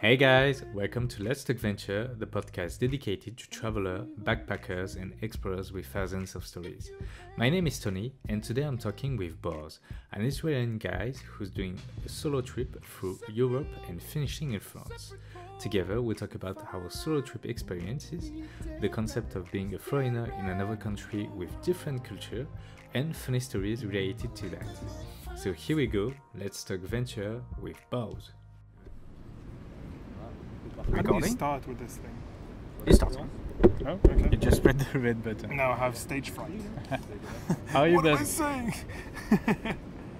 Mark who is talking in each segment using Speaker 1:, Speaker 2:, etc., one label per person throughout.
Speaker 1: Hey guys, welcome to Let's Talk Venture, the podcast dedicated to travelers, backpackers, and explorers with thousands of stories. My name is Tony, and today I'm talking with BOAZ, an Israelian guy who's doing a solo trip through Europe and finishing in France. Together, we'll talk about our solo trip experiences, the concept of being a foreigner in another country with different culture, and funny stories related to that. So here we go, Let's Talk Venture with BOAZ.
Speaker 2: How do you start with this thing?
Speaker 1: You start.
Speaker 2: Oh, okay.
Speaker 1: You just press the red button.
Speaker 2: Now I have stage fright.
Speaker 1: How are you,
Speaker 2: What am I
Speaker 1: BOAZ?
Speaker 2: saying?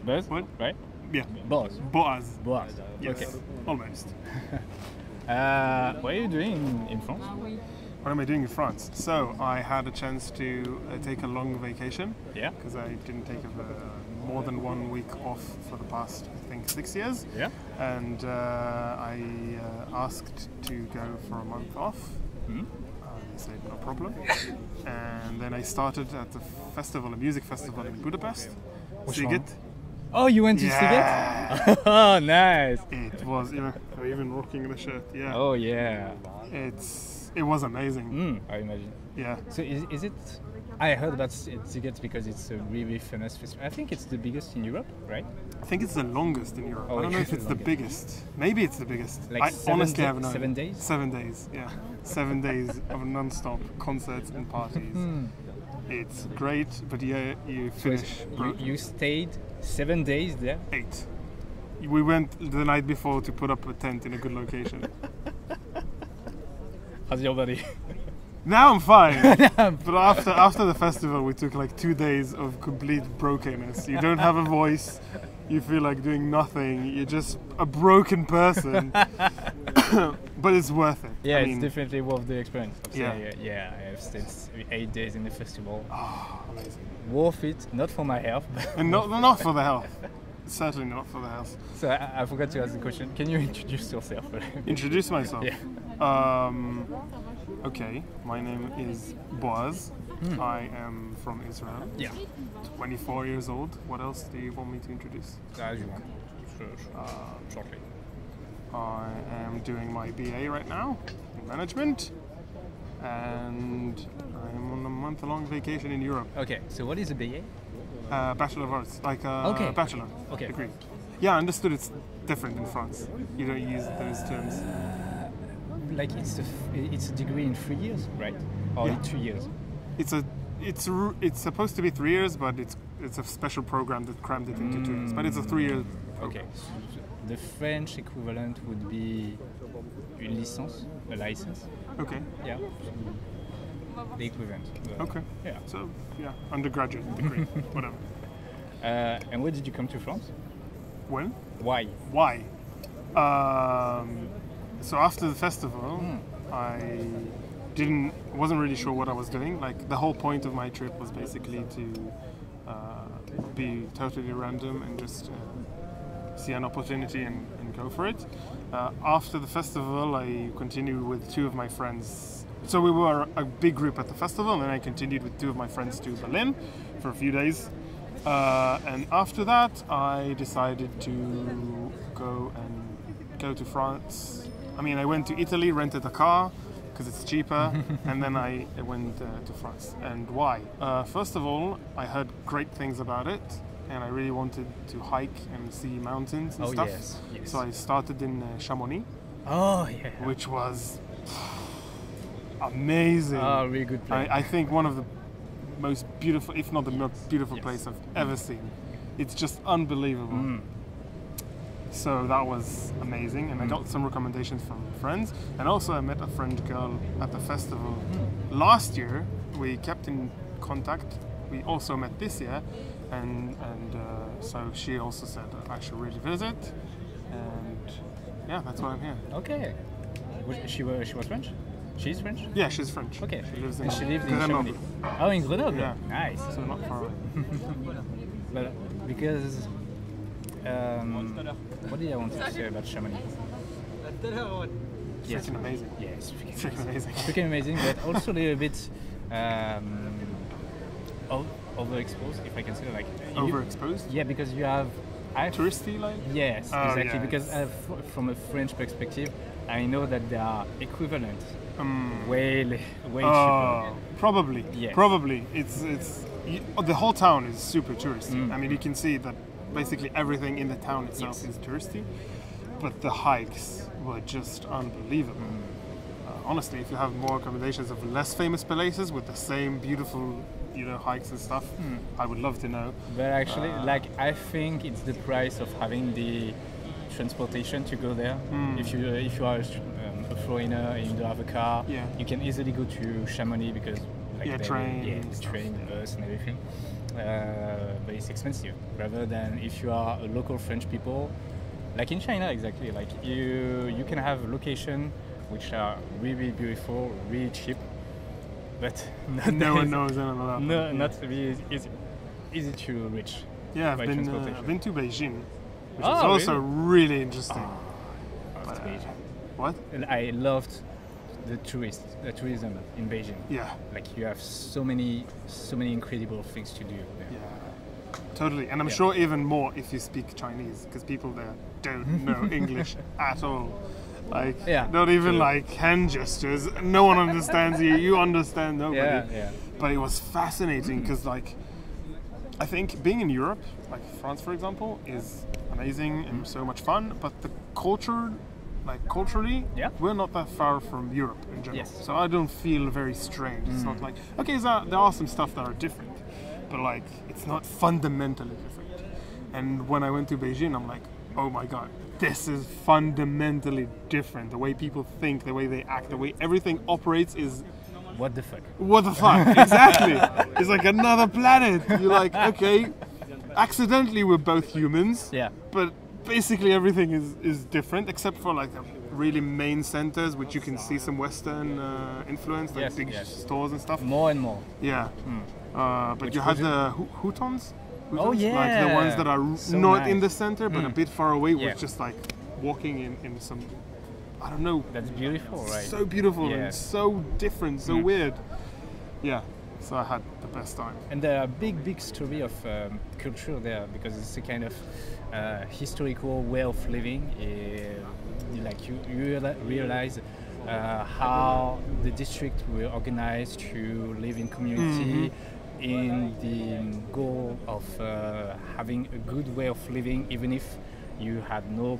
Speaker 1: BOAZ?
Speaker 2: What?
Speaker 1: Right?
Speaker 2: Yeah.
Speaker 1: BOAZ.
Speaker 2: BOAZ.
Speaker 1: BOAZ.
Speaker 2: Yes.
Speaker 1: Okay.
Speaker 2: Almost.
Speaker 1: What are you doing in France?
Speaker 2: What am I doing in France? So I had a chance to take a long vacation.
Speaker 1: Yeah.
Speaker 2: Because I didn't take more than 1 week off for the past, I think, 6 years.
Speaker 1: Yeah.
Speaker 2: And I asked to go for a month off.
Speaker 1: Mm-hmm.
Speaker 2: They said no problem. And then I started at a music festival in Budapest. Sziget.
Speaker 1: Oh, you went to
Speaker 2: Yeah.
Speaker 1: Sziget? Oh, nice.
Speaker 2: It was, I'm even rocking the shirt. Yeah.
Speaker 1: Oh, yeah.
Speaker 2: It was amazing.
Speaker 1: I imagine.
Speaker 2: Yeah.
Speaker 1: So is it... I heard about Sziget because it's a really famous festival. I think it's the biggest in Europe, right?
Speaker 2: I think it's the longest in Europe.
Speaker 1: Oh,
Speaker 2: I don't know
Speaker 1: it's
Speaker 2: if it's
Speaker 1: the
Speaker 2: the biggest. Maybe it's the biggest.
Speaker 1: Like
Speaker 2: I honestly have no
Speaker 1: 7 days?
Speaker 2: 7 days, yeah. 7 days of non-stop concerts and parties. It's great, but yeah, you finish.
Speaker 1: You stayed 7 days there?
Speaker 2: 8. We went the night before to put up a tent in a good location.
Speaker 1: How's your body?
Speaker 2: Now I'm fine. But after the festival, we took like 2 days of complete brokenness. You don't have a voice. You feel like doing nothing. You're just a broken person. But it's worth it.
Speaker 1: Yeah,
Speaker 2: I
Speaker 1: it's
Speaker 2: mean,
Speaker 1: definitely worth the experience.
Speaker 2: Yeah.
Speaker 1: I have stayed 8 days in the festival.
Speaker 2: Oh, amazing.
Speaker 1: Worth it, not for my health.
Speaker 2: And not for the health. Certainly not for the health.
Speaker 1: So I forgot to ask the question. Can you introduce yourself?
Speaker 2: Introduce myself.
Speaker 1: Yeah.
Speaker 2: Okay, my name is BOAZ. I am from Israel.
Speaker 1: Yeah.
Speaker 2: 24 years old. What else do you want me to introduce?
Speaker 1: As you want. Shortly.
Speaker 2: I am doing my BA right now in management, and I'm on a month-long vacation in Europe.
Speaker 1: Okay, so what is a BA?
Speaker 2: Bachelor of Arts, like a
Speaker 1: Okay.
Speaker 2: bachelor
Speaker 1: Okay.
Speaker 2: degree. Yeah, I understood it's different in France. You don't use those terms.
Speaker 1: Like it's a degree in 3 years, right? Or
Speaker 2: Yeah.
Speaker 1: in 2 years?
Speaker 2: It's supposed to be 3 years, but it's a special program that crammed it into 2 years. But it's a 3-year program.
Speaker 1: Okay. So the French equivalent would be une licence, a license.
Speaker 2: Okay.
Speaker 1: Yeah. The equivalent.
Speaker 2: Okay.
Speaker 1: Yeah.
Speaker 2: So yeah, undergraduate degree, whatever.
Speaker 1: And where did you come to France?
Speaker 2: When?
Speaker 1: Why?
Speaker 2: Why? So after the festival, I wasn't really sure what I was doing. Like the whole point of my trip was basically to be totally random and just see an opportunity and go for it. After the festival, I continued with 2 of my friends. So we were a big group at the festival, and then I continued with 2 of my friends to Berlin for a few days. And after that, I decided to go to France. I mean, I went to Italy, rented a car because it's cheaper, and then I went to France. And why? First of all, I heard great things about it, and I really wanted to hike and see mountains and stuff.
Speaker 1: Yes.
Speaker 2: So I started in Chamonix,
Speaker 1: Oh yeah.
Speaker 2: which was amazing.
Speaker 1: Oh, really good place.
Speaker 2: I think one of the most beautiful, if not the most beautiful
Speaker 1: Yes.
Speaker 2: place I've ever seen. It's just unbelievable. So that was amazing, and I got some recommendations from friends, and also I met a French girl at the festival last year. We kept in contact. We also met this year, and so she also said that I should really visit, and yeah, that's why I'm here.
Speaker 1: Okay. She was French? She's French?
Speaker 2: Yeah, she's French.
Speaker 1: Okay.
Speaker 2: She lives in
Speaker 1: And she lived in
Speaker 2: Grenoble.
Speaker 1: Chamonix. Oh, in Grenoble?
Speaker 2: Yeah.
Speaker 1: Nice.
Speaker 2: So not far away.
Speaker 1: But because what did I want to say about Chamonix? Yes.
Speaker 2: Freaking amazing.
Speaker 1: Yeah, it's freaking
Speaker 2: Freaking amazing.
Speaker 1: freaking amazing, but also a little bit overexposed, if I can say like.
Speaker 2: Overexposed?
Speaker 1: Yeah, because you have
Speaker 2: touristy like?
Speaker 3: Yes,
Speaker 2: Oh,
Speaker 3: exactly.
Speaker 2: yeah,
Speaker 3: Because from a French perspective, I know that they are equivalent, way cheaper.
Speaker 2: Probably.
Speaker 3: Yes.
Speaker 2: Probably. The whole town is super touristy. I mean, you can see that basically everything in the town itself is touristy, but the hikes were just unbelievable. Honestly, if you have more accommodations of less famous places with the same beautiful, hikes and stuff, I would love to know.
Speaker 3: But actually, I think it's the price of having the transportation to go there. If you are a foreigner and you don't have a car, you can easily go to Chamonix because
Speaker 2: train,
Speaker 3: the train, the bus, and everything. But it's expensive. Rather than if you are a local French people, like in China, exactly. Like you can have location which are really beautiful, really cheap, but
Speaker 2: no one knows anything about them.
Speaker 3: No, not really easy to reach.
Speaker 2: Yeah,
Speaker 3: by
Speaker 2: I've
Speaker 3: transportation.
Speaker 2: been to Beijing, which is
Speaker 3: Oh,
Speaker 2: also really interesting.
Speaker 3: That's Beijing.
Speaker 2: What?
Speaker 3: And I loved the tourism in Beijing.
Speaker 2: Yeah.
Speaker 3: Like you have so many incredible things to do there.
Speaker 2: Yeah. Totally, and I'm sure even more if you speak Chinese, because people there don't know English at all. Like, not even like hand gestures. No one understands you. You understand nobody.
Speaker 3: Yeah.
Speaker 2: But it was fascinating because, like, I think being in Europe, like France, for example, is amazing and so much fun. But the culture, like culturally, we're not that far from Europe in general.
Speaker 3: Yes.
Speaker 2: So I don't feel very strange. It's not like, okay, there are some stuff that are different, but like it's not fundamentally different. And when I went to Beijing, I'm like, oh my god, this is fundamentally different. The way people think, the way they act, the way everything operates is...
Speaker 3: What the fuck?
Speaker 2: What the fuck? Exactly. It's like another planet. You're like, okay, accidentally we're both humans.
Speaker 3: Yeah.
Speaker 2: But basically everything is different, except for like the really main centers, which you can see some Western influence, like big stores and stuff.
Speaker 3: More and more.
Speaker 2: Yeah. But which you had the Houtons.
Speaker 3: Oh yeah.
Speaker 2: Like the ones that are
Speaker 3: so
Speaker 2: not
Speaker 3: nice.
Speaker 2: in the center, but a bit far away, was just like walking in some, I don't know.
Speaker 3: That's beautiful, right?
Speaker 2: So beautiful and so different, so weird. Yeah. So I had the best time.
Speaker 3: And there are big story of culture there, because it's a kind of historical way of living. Like you realize how the district were organized to live in community, in the goal of having a good way of living, even if you had no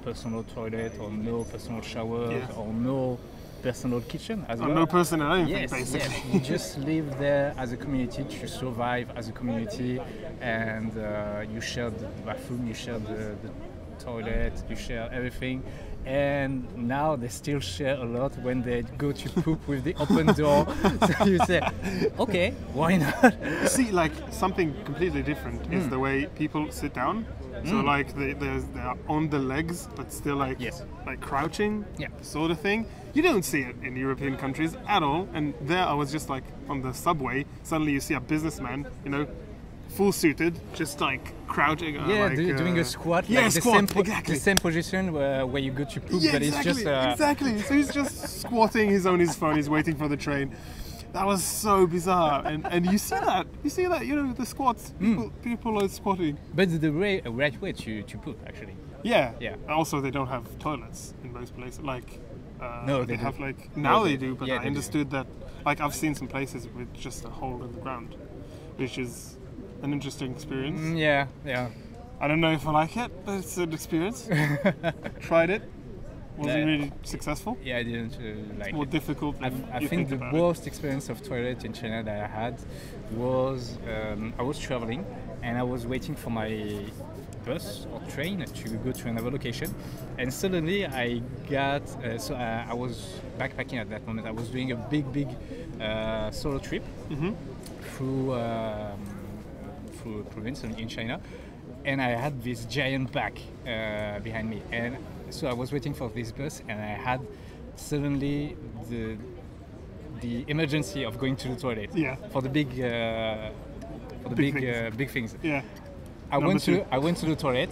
Speaker 3: personal toilet or no personal shower or no personal kitchen as well.
Speaker 2: No personal anything, basically.
Speaker 3: Yes. You just live there as a community to survive as a community, and you share the bathroom, you share the toilet, you share everything. And now they still share a lot when they go to poop with the open door. So you say, okay, why not?
Speaker 2: See, like something completely different is the way people sit down. So like they are on the legs, but still like crouching, sort of thing. You don't see it in European countries at all. And there I was just like on the subway. Suddenly you see a businessman, full suited, just like crouching.
Speaker 3: Doing a squat.
Speaker 2: Yeah,
Speaker 3: like
Speaker 2: squat,
Speaker 3: the same position where you go to poop, but it's just...
Speaker 2: Exactly. So he's just squatting, he's on his phone, he's waiting for the train. That was so bizarre. And you see that, the squats, people are squatting.
Speaker 3: But the right way to poop, actually.
Speaker 2: Yeah. Also, they don't have toilets in most places. Like,
Speaker 3: no,
Speaker 2: they have like, now they do, but I understood that, like I've seen some places with just a hole in the ground, which is an interesting experience.
Speaker 3: Yeah.
Speaker 2: I don't know if I like it, but it's an experience. Tried it. Wasn't really successful.
Speaker 3: Yeah, I didn't like
Speaker 2: more
Speaker 3: it.
Speaker 2: difficult.
Speaker 3: I think the worst experience of toilet in China that I had was I was traveling and I was waiting for my bus or train to go to another location, and suddenly I got I was backpacking at that moment. I was doing a big solo trip through a province in China, and I had this giant bag behind me, and so I was waiting for this bus, and I had suddenly the emergency of going to the toilet for the big big things.
Speaker 2: Yeah.
Speaker 3: I went to the toilet.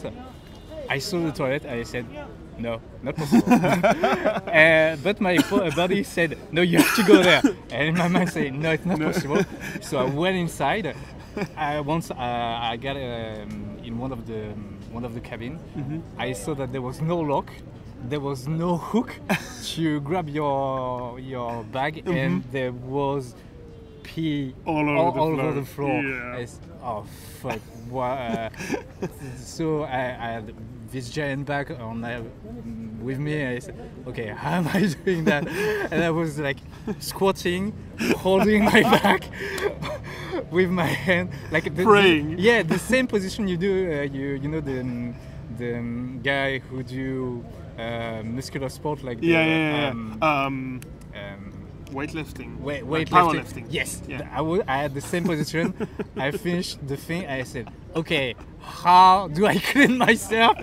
Speaker 3: I saw the toilet. I said, no, not possible. But my body said, no, you have to go there. And my mind said, no, it's not possible. So I went inside. I got in one of the one of the cabin. I saw that there was no lock, there was no hook to grab your bag, and there was pee
Speaker 2: all over the floor. Yeah.
Speaker 3: Oh fuck! So I had this giant bag on with me. And I said, "Okay, how am I doing that?" And I was like squatting, holding my bag with my hand, like
Speaker 2: praying.
Speaker 3: The same position you do. You know the guy who do muscular sport like
Speaker 2: weightlifting.
Speaker 3: Weightlifting.
Speaker 2: Powerlifting.
Speaker 3: Yes.
Speaker 2: Yeah.
Speaker 3: I had the same position. I finished the thing. I said, okay, how do I clean myself?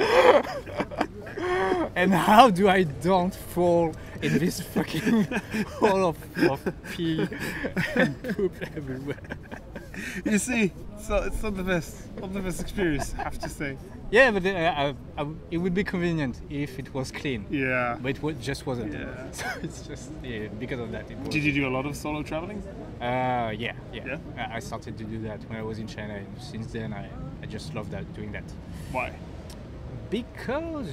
Speaker 3: And how do I don't fall in this fucking hole of pee and poop everywhere?
Speaker 2: You see, so it's not the best experience, I have to say.
Speaker 3: Yeah, but it would be convenient if it was clean.
Speaker 2: Yeah.
Speaker 3: But it just wasn't.
Speaker 2: Yeah.
Speaker 3: So it's just because of that.
Speaker 2: Did you do a lot of solo traveling?
Speaker 3: Yeah. I started to do that when I was in China, and since then I just love doing that.
Speaker 2: Why?
Speaker 3: Because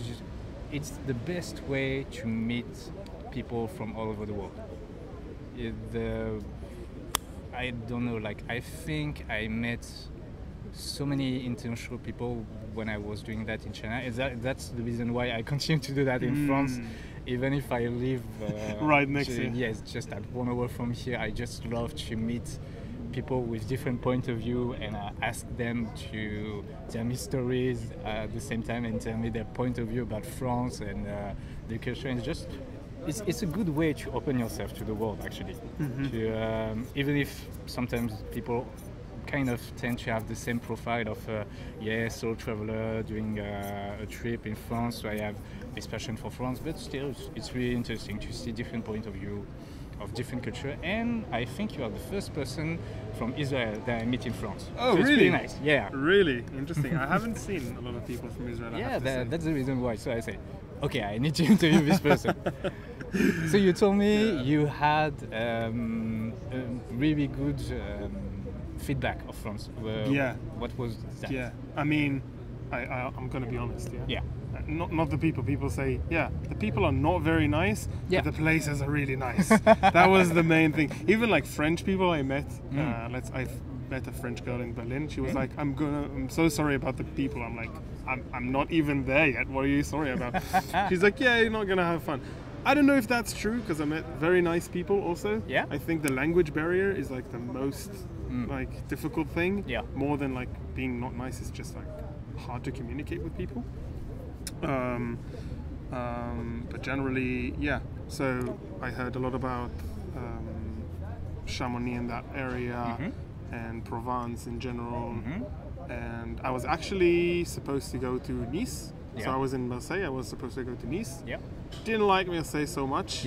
Speaker 3: it's the best way to meet people from all over the world. I don't know, like I think I met so many international people when I was doing that in China. That's the reason why I continue to do that in France, even if I live
Speaker 2: right next to you.
Speaker 3: Yes, just at 1 hour from here. I just love to meet people with different point of view and ask them to tell me stories at the same time and tell me their point of view about France and the culture. And it's a good way to open yourself to the world, actually. Even if sometimes people kind of tend to have the same profile of solo traveler doing a trip in France, so I have this passion for France, but still it's really interesting to see different point of view of different culture. And I think you are the first person from Israel that I meet in France.
Speaker 2: Oh,
Speaker 3: so
Speaker 2: really?
Speaker 3: It's really nice. Yeah.
Speaker 2: Really interesting. I haven't seen a lot of people from Israel.
Speaker 3: That's the reason why. So I say, okay, I need to interview this person. So you told me you had a really good feedback of France. What was that?
Speaker 2: Yeah, I mean, I'm going to be honest.
Speaker 3: Yeah.
Speaker 2: Not the people. People say, the people are not very nice,
Speaker 3: Yeah.
Speaker 2: but the places are really nice. That was the main thing. Even like French people I met, I've met a French girl in Berlin. She was like, I'm so sorry about the people. I'm like, I'm not even there yet. What are you sorry about? She's like, yeah, you're not going to have fun. I don't know if that's true, because I met very nice people also.
Speaker 3: Yeah.
Speaker 2: I think the language barrier is like the most like difficult thing.
Speaker 3: Yeah.
Speaker 2: More than like being not nice, it's just like hard to communicate with people. But generally, so I heard a lot about Chamonix in that area and Provence in general. And I was actually supposed to go to Nice. So I was in Marseille, I was supposed to go to Nice. Didn't like Marseille so much.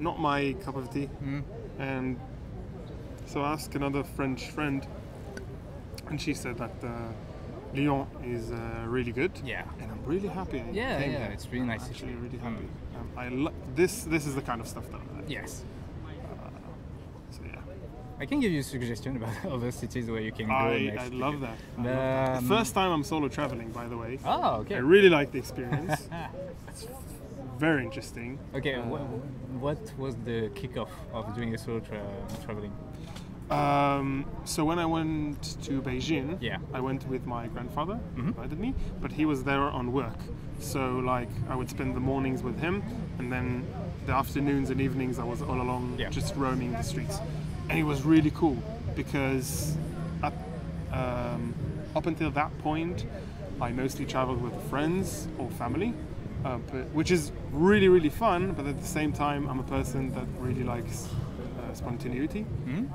Speaker 2: Not my cup of tea. And so I asked another French friend, and she said that Lyon is really good. And I'm really happy I came here.
Speaker 3: It's really nice.
Speaker 2: Actually, really happy. This is the kind of stuff that I like.
Speaker 3: Yes.
Speaker 2: So yeah.
Speaker 3: I can give you a suggestion about other cities where you can go next.
Speaker 2: I love that. The first time I'm solo traveling, by the way.
Speaker 3: Oh, okay.
Speaker 2: I really like the experience. It's very interesting.
Speaker 3: Okay, what was the kickoff of doing a solo traveling?
Speaker 2: So when I went to Beijing, I went with my grandfather, invited me, but he was there on work. So like I would spend the mornings with him, and then the afternoons and evenings I was all along just roaming the streets. And it was really cool because up until that point I mostly traveled with friends or family, which is really, really fun, but at the same time I'm a person that really likes spontaneity.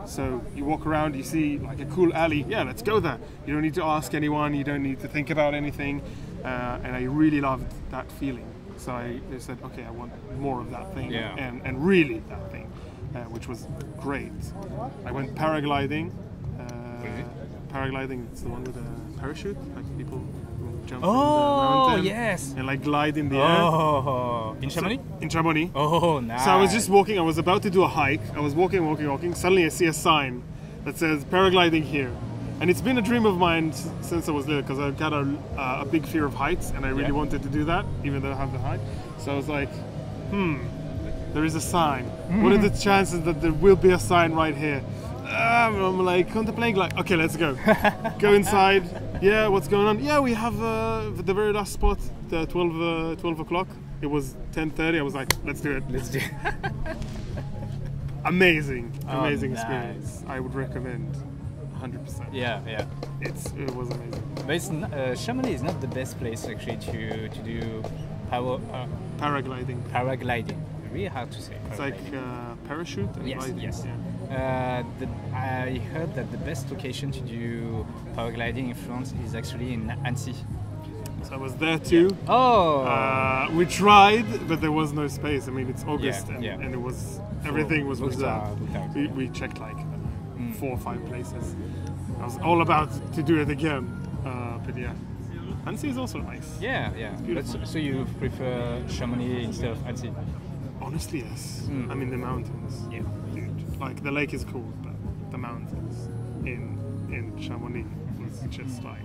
Speaker 2: So you walk around, you see like a cool alley, let's go there. You don't need to ask anyone, you don't need to think about anything, and I really loved that feeling. So I said, okay, I want more of that thing, and really that thing, which was great. I went paragliding. Paragliding, it's the one with a parachute, like people jump from the mountain
Speaker 3: yes,
Speaker 2: and like glide in the air.
Speaker 3: In Chamonix?
Speaker 2: In Chamonix.
Speaker 3: Oh, nice.
Speaker 2: So I was just walking, I was about to do a hike, I was walking, suddenly I see a sign that says paragliding here. And it's been a dream of mine since I was little, because I've got a big fear of heights, and I really wanted to do that, even though I have the height. So I was like, there is a sign. What are the chances that there will be a sign right here? I'm like contemplating, like, okay, let's go. Go inside. Yeah, what's going on? Yeah, we have the very last spot, 12 o'clock. It was 10:30. I was like, let's do it.
Speaker 3: Let's do it.
Speaker 2: Amazing
Speaker 3: Nice.
Speaker 2: experience. I would recommend 100%.
Speaker 3: Yeah.
Speaker 2: It was amazing.
Speaker 3: But it's Chamonix is not the best place actually to do
Speaker 2: Paragliding.
Speaker 3: paragliding. Really hard to say.
Speaker 2: It's like parachute and gliding.
Speaker 3: Yes.
Speaker 2: Yeah.
Speaker 3: I heard that the best location to do paragliding in France is actually in Annecy.
Speaker 2: So I was there too.
Speaker 3: Oh!
Speaker 2: We tried, but there was no space. I mean, it's August,
Speaker 3: Yeah.
Speaker 2: and it was everything was
Speaker 3: booked
Speaker 2: reserved.
Speaker 3: out.
Speaker 2: We checked like 4 or 5 places. I was all about to do it again, but yeah, Annecy is also nice.
Speaker 3: Yeah. But
Speaker 2: Beautiful.
Speaker 3: so you prefer Chamonix instead of Annecy?
Speaker 2: Honestly, yes. I mean, the mountains.
Speaker 3: Yeah.
Speaker 2: Dude, like the lake is cool, but the mountains in Chamonix was just like.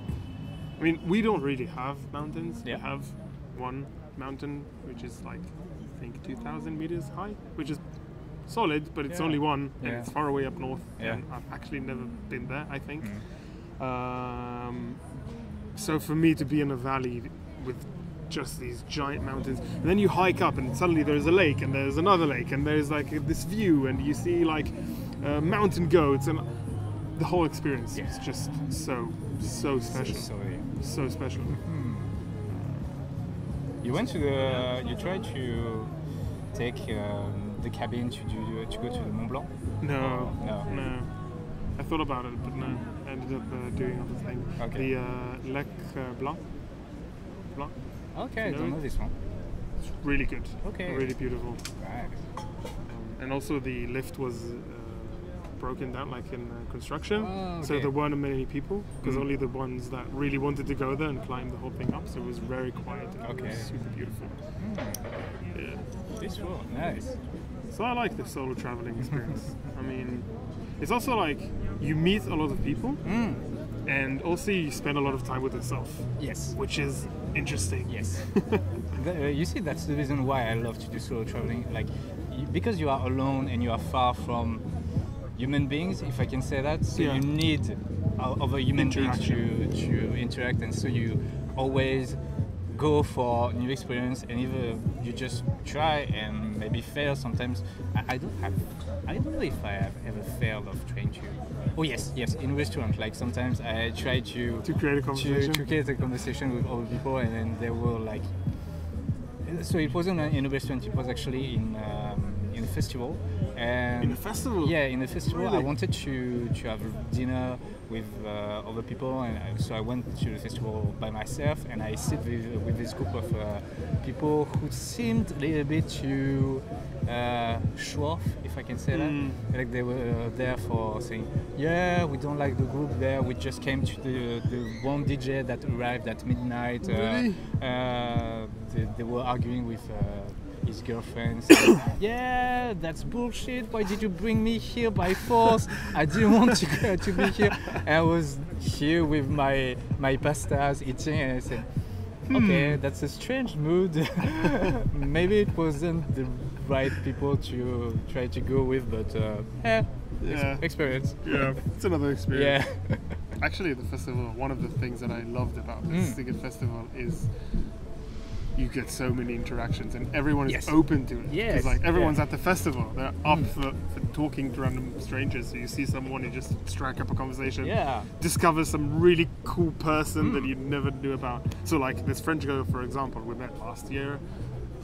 Speaker 2: I mean, we don't really have mountains.
Speaker 3: Yeah.
Speaker 2: We have one mountain which is like, I think, 2,000 meters high, which is solid, but it's only one, and
Speaker 3: Yeah.
Speaker 2: it's far away up north.
Speaker 3: Yeah.
Speaker 2: And I've actually never been there, I think. So for me to be in a valley with just these giant mountains, and then you hike up, and suddenly there's a lake, and there's another lake, and there's like this view, and you see like mountain goats, and the whole experience is just so special. So special.
Speaker 3: You went to you tried to take the cabin to go to the Mont Blanc?
Speaker 2: No.
Speaker 3: No.
Speaker 2: I thought about it, but no. I ended up doing other thing.
Speaker 3: Okay.
Speaker 2: The Lac Blanc.
Speaker 3: Okay, I
Speaker 2: know
Speaker 3: don't
Speaker 2: it?
Speaker 3: know this one.
Speaker 2: It's really good.
Speaker 3: Okay.
Speaker 2: Really beautiful.
Speaker 3: Right.
Speaker 2: And also the lift was broken down, like in construction.
Speaker 3: Oh,
Speaker 2: So
Speaker 3: okay.
Speaker 2: there weren't many people, because only the ones that really wanted to go there and climb the whole thing up. So it was very quiet and it was
Speaker 3: Okay.
Speaker 2: super beautiful. Yeah.
Speaker 3: This one, nice.
Speaker 2: So I like the solo traveling experience. I mean, it's also like you meet a lot of people, and also you spend a lot of time with yourself,
Speaker 3: Yes.
Speaker 2: which is interesting.
Speaker 3: Yes. You see, that's the reason why I love to do solo traveling. Like, because you are alone and you are far from human beings, if I can say that. So
Speaker 2: Yeah.
Speaker 3: you need other human beings to interact, and so you always go for new experience, and either you just try and maybe fail sometimes. I don't know if I have ever failed of trying to. Oh yes, in restaurant. Like sometimes I try to
Speaker 2: create a conversation.
Speaker 3: to create a conversation with other people, and then they were like. So it wasn't in a restaurant. It was actually in a festival. And
Speaker 2: In a festival?
Speaker 3: Yeah, in a festival.
Speaker 2: Really?
Speaker 3: I wanted to have dinner with other people, and so I went to the festival by myself, and I sit with this group of people who seemed a little bit too show off, if I can say that. Like they were there for saying, yeah, we don't like the group there, we just came to the one DJ that arrived at midnight.
Speaker 2: Really?
Speaker 3: They were arguing with his girlfriend, saying, yeah, that's bullshit, why did you bring me here by force? I didn't want to be here. And I was here with my pastas eating, and I said, okay, that's a strange mood. Maybe it wasn't the right people to try to go with, but experience.
Speaker 2: Yeah, it's another experience.
Speaker 3: Yeah.
Speaker 2: Actually, the festival, one of the things that I loved about this Singing Festival is you get so many interactions, and everyone is open to it.
Speaker 3: Yes.
Speaker 2: Because like everyone's at the festival, they're up for talking to random strangers. So you see someone, you just strike up a conversation.
Speaker 3: Yeah.
Speaker 2: Discover some really cool person that you never knew about. So like this French girl, for example, we met last year,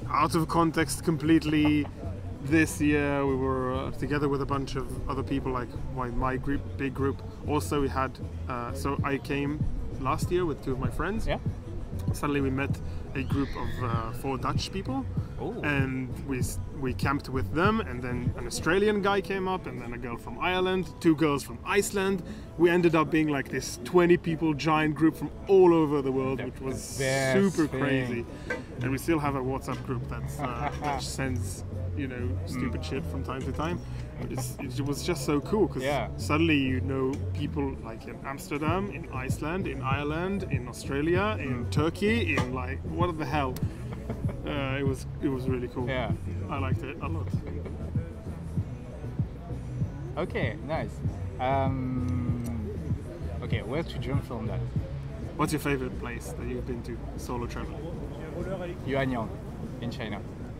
Speaker 2: out of context completely. This year we were together with a bunch of other people, like my group, big group. Also we had, so I came last year with 2 of my friends.
Speaker 3: Yeah.
Speaker 2: Suddenly we met a group of 4 Dutch people, and we camped with them, and then an Australian guy came up, and then a girl from Ireland, 2 girls from Iceland. We ended up being like this 20 people giant group from all over the world, which was super crazy. And we still have a WhatsApp group that sends stupid shit from time to time. But it was just so cool because
Speaker 3: Yeah.
Speaker 2: suddenly you know people like in Amsterdam, in Iceland, in Ireland, in Australia, in Turkey, in like what the hell. It was really cool.
Speaker 3: Yeah.
Speaker 2: I liked it a lot.
Speaker 3: Okay, nice. Okay, where to jump from that?
Speaker 2: What's your favorite place that you've been to solo travel?
Speaker 3: Yong Yong in China.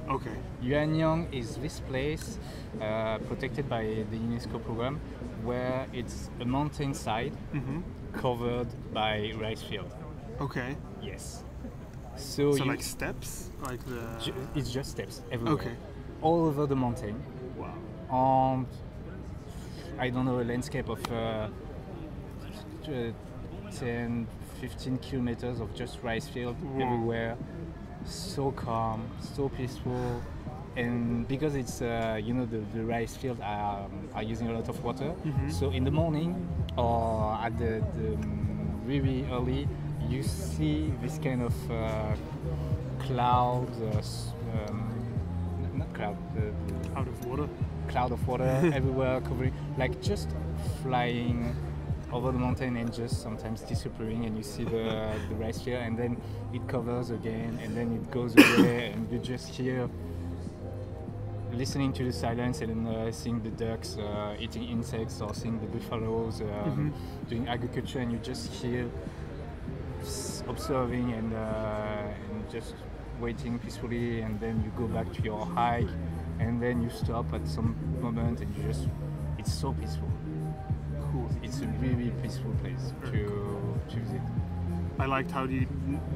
Speaker 2: Okay.
Speaker 3: Yong Yong is this place protected by the UNESCO program where it's a mountainside covered by rice field.
Speaker 2: Okay.
Speaker 3: Yes. So
Speaker 2: like steps? Like the...
Speaker 3: It's just steps everywhere.
Speaker 2: Okay.
Speaker 3: All over the mountain.
Speaker 2: Wow.
Speaker 3: I don't know, a landscape of 10, 15 kilometers of just rice field everywhere. So calm, so peaceful. And because it's, the rice field are using a lot of water. So in the morning or at the really early, you see this kind of cloud, not cloud,
Speaker 2: Out of water.
Speaker 3: Cloud of water everywhere, covering, like just flying over the mountain and just sometimes disappearing, and you see the rice field, and then it covers again, and then it goes away, and you just hear, listening to the silence, and seeing the ducks eating insects, or seeing the buffaloes doing agriculture, and you just hear observing and just waiting peacefully, and then you go back to your hike, and then you stop at some moment, and it's so peaceful. Cool. It's a really peaceful place to visit.
Speaker 2: I liked how you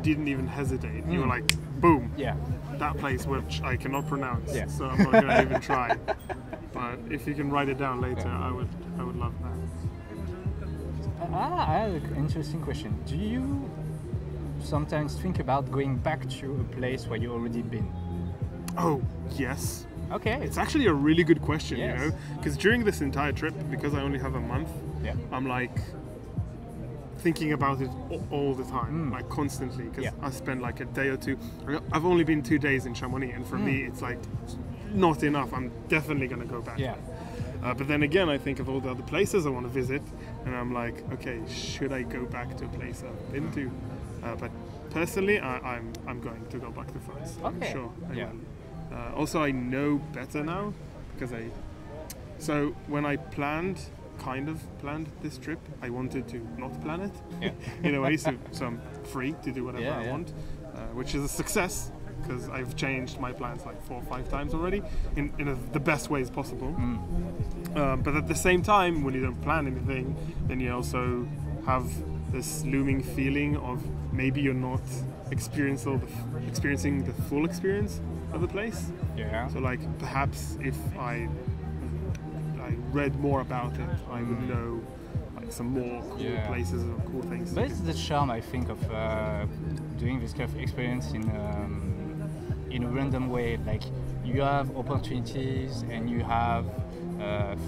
Speaker 2: didn't even hesitate. You were like, boom.
Speaker 3: Yeah.
Speaker 2: That place which I cannot pronounce,
Speaker 3: Yeah.
Speaker 2: so I'm not going to even try. But if you can write it down later, I would love that.
Speaker 3: I have an interesting question. Do you sometimes think about going back to a place where you've already been?
Speaker 2: Oh, yes.
Speaker 3: Okay.
Speaker 2: It's actually a really good question,
Speaker 3: Yes.
Speaker 2: because during this entire trip, because I only have a month,
Speaker 3: Yeah.
Speaker 2: I'm like thinking about it all the time, like constantly, because
Speaker 3: Yeah.
Speaker 2: I spend like a day or two. I've only been 2 days in Chamonix, and for me, it's like not enough. I'm definitely going to go back.
Speaker 3: Yeah.
Speaker 2: But then again, I think of all the other places I want to visit, and I'm like, okay, should I go back to a place I've been to? But personally, I'm going to go back to France. I'm
Speaker 3: Okay.
Speaker 2: sure I
Speaker 3: Yeah.
Speaker 2: will. Also, I know better now because So when I kind of planned this trip, I wanted to not plan it in a way, so I'm free to do whatever I want, which is a success because I've changed my plans like 4 or 5 times already in the best ways possible. But at the same time, when you don't plan anything, then you also have this looming feeling of maybe you're not experiencing the full experience of the place.
Speaker 3: Yeah.
Speaker 2: So like perhaps if I read more about it, I would know like some more cool places or cool things.
Speaker 3: But it's the charm, I think, of doing this kind of experience in a random way. Like you have opportunities and you have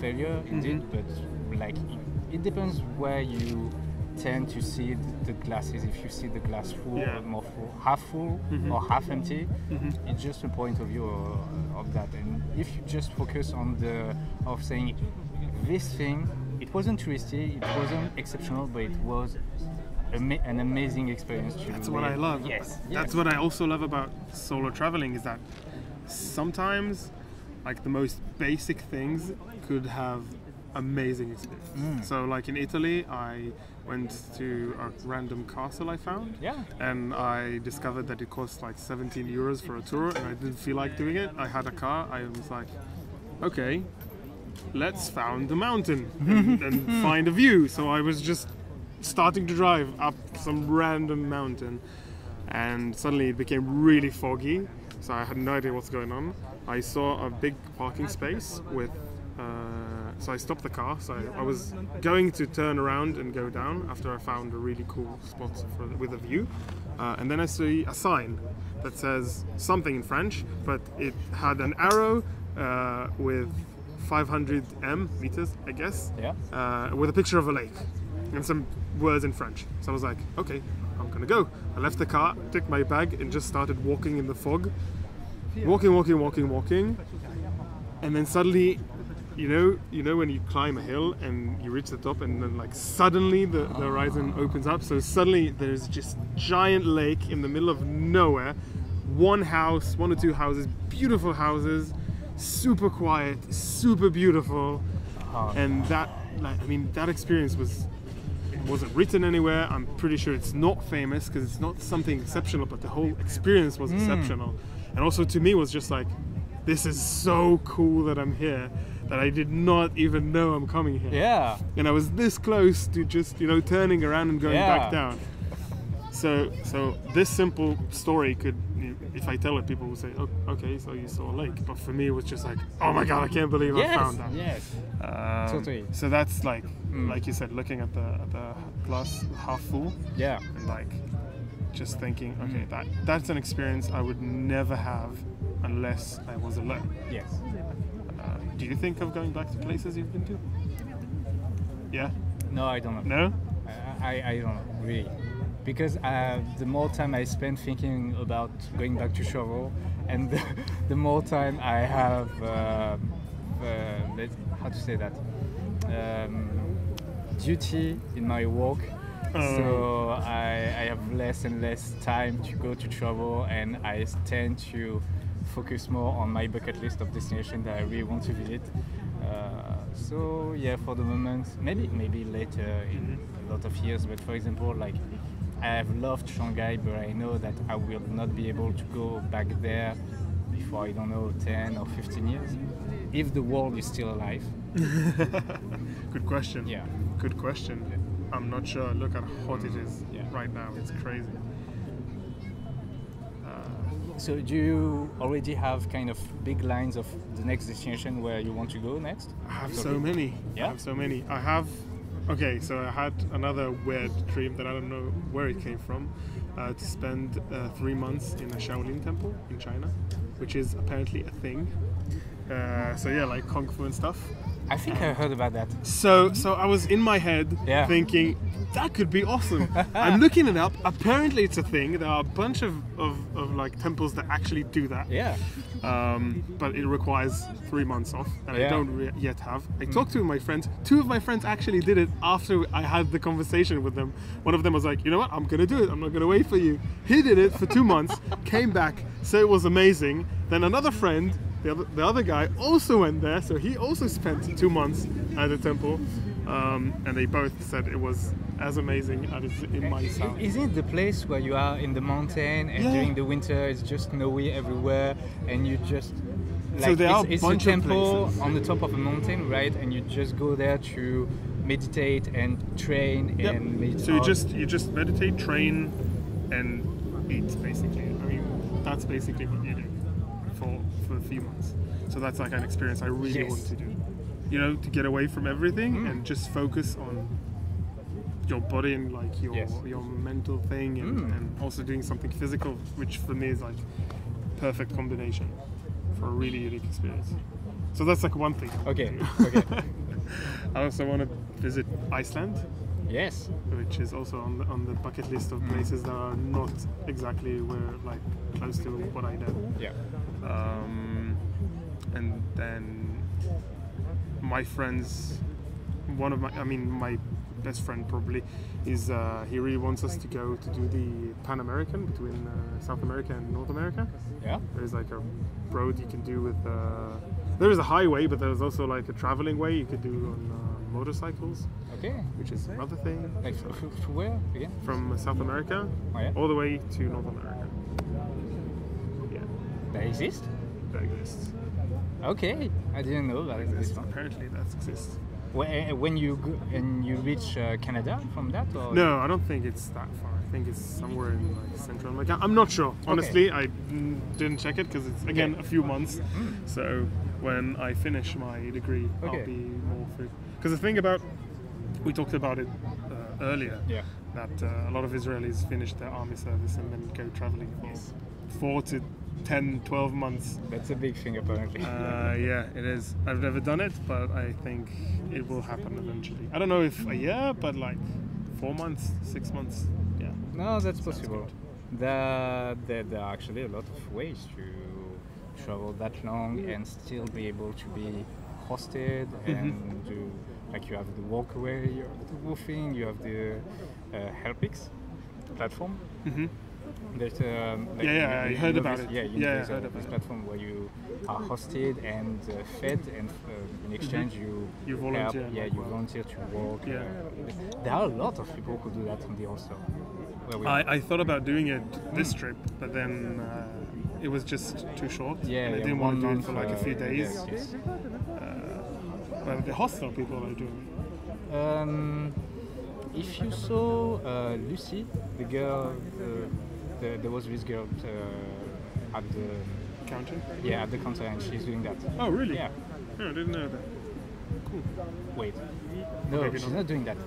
Speaker 3: failure indeed, but like it depends where you tend to see the glasses. If you see the glass full or more full, half full or half empty, it's just a point of view of that. And if you just focus on saying this thing, it wasn't touristy, it wasn't exceptional, but it was an amazing experience to
Speaker 2: That's what I love.
Speaker 3: Yes.
Speaker 2: That's what I also love about solo traveling is that sometimes like the most basic things could have amazing experience. So like in Italy, I went to a random castle I found, and I discovered that it cost like 17 euros for a tour, and I didn't feel like doing it. I had a car. I was like, okay, let's found the mountain and find a view. So I was just starting to drive up some random mountain, and suddenly it became really foggy, so I had no idea what's going on. I saw a big parking space with so I stopped the car. So I was going to turn around and go down after I found a really cool spot with a view, and then I see a sign that says something in French, but it had an arrow with 500 meters, I guess, with a picture of a lake and some words in French. So I was like, okay, I'm gonna go. I left the car, took my bag, and just started walking in the fog. Walking. and then suddenly, you know when you climb a hill and you reach the top, and then like suddenly the horizon opens up. So suddenly there's just giant lake in the middle of nowhere, one or two houses, beautiful houses, super quiet, super beautiful, and that experience wasn't written anywhere. I'm pretty sure it's not famous because it's not something exceptional, but the whole experience was exceptional. And also to me was just like, this is so cool that I'm here, that I did not even know I'm coming here.
Speaker 3: Yeah.
Speaker 2: And I was this close to just, turning around and going back down. So this simple story could, if I tell it, people will say, oh, okay, so you saw a lake. But for me, it was just like, oh my God, I can't believe I found that.
Speaker 3: Yes. Totally.
Speaker 2: So that's like you said, looking at the glass half full.
Speaker 3: Yeah.
Speaker 2: And like just thinking, okay, that's an experience I would never have unless I was alone.
Speaker 3: Yes.
Speaker 2: Do you think of going back to places you've been to? Yeah?
Speaker 3: No, I don't know.
Speaker 2: No?
Speaker 3: I don't know, really. Because the more time I spend thinking about going back to travel, and the more time I have, how to say that, duty in my work. So I have less and less time to go to travel, and I tend to focus more on my bucket list of destinations that I really want to visit. So yeah, for the moment, maybe later in a lot of years. But for example, like I have loved Shanghai, but I know that I will not be able to go back there before, I don't know, 10 or 15 years, if the world is still alive.
Speaker 2: Good question.
Speaker 3: Yeah.
Speaker 2: Good question.
Speaker 3: Yeah.
Speaker 2: I'm not sure. Look how hot it is right now. It's crazy.
Speaker 3: So do you already have kind of big lines of the next destination where you want to go next?
Speaker 2: I have so many.
Speaker 3: Yeah?
Speaker 2: I have so many. Okay, so I had another weird dream that I don't know where it came from, to spend 3 months in a Shaolin temple in China, which is apparently a thing. So yeah, like Kung Fu and stuff.
Speaker 3: I think I heard about that.
Speaker 2: So I was in my head thinking, that could be awesome. I'm looking it up. Apparently it's a thing. There are a bunch of like temples that actually do that.
Speaker 3: Yeah.
Speaker 2: But it requires 3 months off, and I don't yet have. I talked to my friends. 2 of my friends actually did it after I had the conversation with them. One of them was like, you know what, I'm gonna do it. I'm not gonna wait for you. He did it for 2 months, came back, said it was amazing. Then another friend, the other guy, also went there, so he also spent 2 months at the temple, and they both said it was as amazing as it might sound.
Speaker 3: Isn't it the place where you are in the mountain, and during the winter it's just snowy everywhere, and you just like,
Speaker 2: so there are
Speaker 3: it's
Speaker 2: a bunch
Speaker 3: a temple
Speaker 2: of
Speaker 3: on the top of a mountain, right? And you just go there to meditate and train and meditate.
Speaker 2: So you just meditate, train, and eat, basically. I mean, that's basically what you do for a few months. So that's like an experience I really want to do. To get away from everything and just focus on your body and like your mental thing, and also doing something physical, which for me is like perfect combination for a really unique experience. So that's like one thing.
Speaker 3: Okay.
Speaker 2: I also want to visit Iceland.
Speaker 3: Yes.
Speaker 2: Which is also on the bucket list of places that are not exactly like close to what I know.
Speaker 3: Yeah.
Speaker 2: And then my friends, my best friend probably is he really wants us to go to do the Pan American between South America and North America.
Speaker 3: Yeah.
Speaker 2: There's like a road you can do with. There is a highway, but there's also like a traveling way you could do on motorcycles.
Speaker 3: Okay.
Speaker 2: Which is another thing.
Speaker 3: Like where again?
Speaker 2: From South America all the way to North America. Yeah.
Speaker 3: That exists?
Speaker 2: That exists.
Speaker 3: Okay, I didn't know that exists.
Speaker 2: Apparently that exists.
Speaker 3: When you go and you reach Canada from that? Or?
Speaker 2: No, I don't think it's that far. I think it's somewhere in like Central America. I'm not sure. Honestly, I didn't check it because it's again a few months. So when I finish my degree, I'll be more free. Because the thing about, we talked about it earlier, that a lot of Israelis finish their army service and then go traveling for 4 to 10, 12 months.
Speaker 3: That's a big thing apparently.
Speaker 2: Yeah, it is. I've never done it, but I think it will happen eventually. I don't know if a year, but like 4 months, 6 months. Yeah.
Speaker 3: No, that's possible. There are actually a lot of ways travel that long and still be able to be hosted and do, like, you have the walkway, you have the roofing, you have the Helpix platform. There's
Speaker 2: I heard about it.
Speaker 3: There's this platform where you are hosted and fed, and in exchange you
Speaker 2: volunteer.
Speaker 3: Help, you volunteer to walk. There are a lot of people who do that in the hostel.
Speaker 2: I thought about doing it this trip, but then it was just too short. And I didn't want to do it for like a few days. But the hostel people are doing it.
Speaker 3: If you saw Lucy, the girl, there was this girl at the
Speaker 2: counter.
Speaker 3: Yeah, at the counter, and she's doing that.
Speaker 2: Oh, really?
Speaker 3: Yeah.
Speaker 2: No, I didn't know that. Cool.
Speaker 3: Wait. No,
Speaker 2: Maybe
Speaker 3: she's
Speaker 2: not.
Speaker 3: not doing that.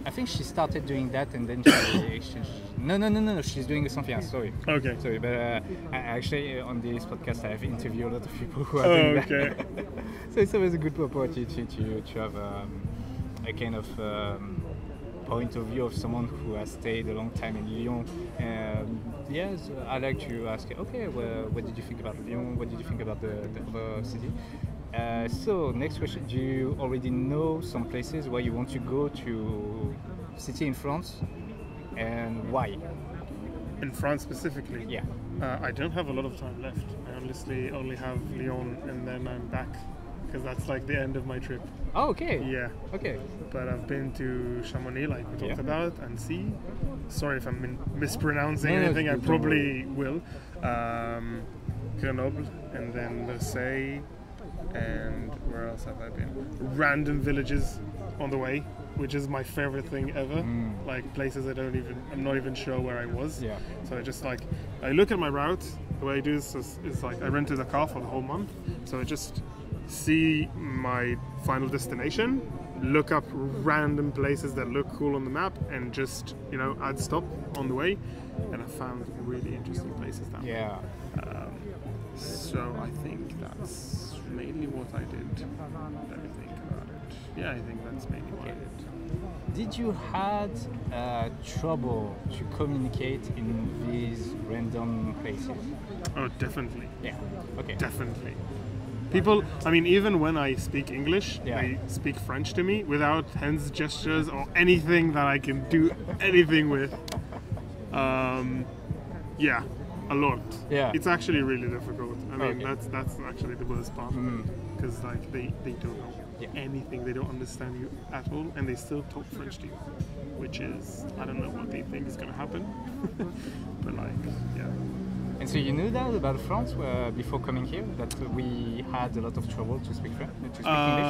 Speaker 3: I think she started doing that and then she exchanged. No, she's doing something else. Sorry.
Speaker 2: Okay.
Speaker 3: Sorry, but actually on this podcast I have interviewed a lot of people who are doing that. So it's always a good opportunity to have a kind of point of view of someone who has stayed a long time in Lyon. Yes, I like to ask, okay, well, what did you think about Lyon? What did you think about the other city? So next question, do you already know some places where you want to go to city in France, and why?
Speaker 2: In France specifically?
Speaker 3: Yeah.
Speaker 2: I don't have a lot of time left. I honestly only have Lyon and then I'm back, because that's like the end of my trip.
Speaker 3: Oh, okay.
Speaker 2: Yeah.
Speaker 3: Okay.
Speaker 2: But I've been to Chamonix, like we talked about, and Annecy. Sorry if I'm mispronouncing anything, I probably will. Grenoble, and then Marseille, and where else have I been? Random villages on the way, which is my favorite thing ever. Like places I'm not even sure where I was.
Speaker 3: Yeah.
Speaker 2: So I look at my route. The way I do this is like I rented a car for the whole month. So I just see my final destination, look up random places that look cool on the map, and just, add stop on the way. And I found really interesting places that way. So I think that's mainly what I did. Let me think about it. Yeah, I think that's mainly what I did.
Speaker 3: Did you had trouble to communicate in these random places?
Speaker 2: Oh, definitely.
Speaker 3: Yeah. Okay.
Speaker 2: Definitely. People, even when I speak English, they speak French to me without hands gestures or anything that I can do anything with. A lot. Yeah. It's actually really difficult. That's actually the worst part. Because they don't know anything. They don't understand you at all, and they still talk French to you, which is, I don't know what they think is going to happen. But
Speaker 3: And so you knew that about France before coming here, that we had a lot of trouble to speak French, to speak English?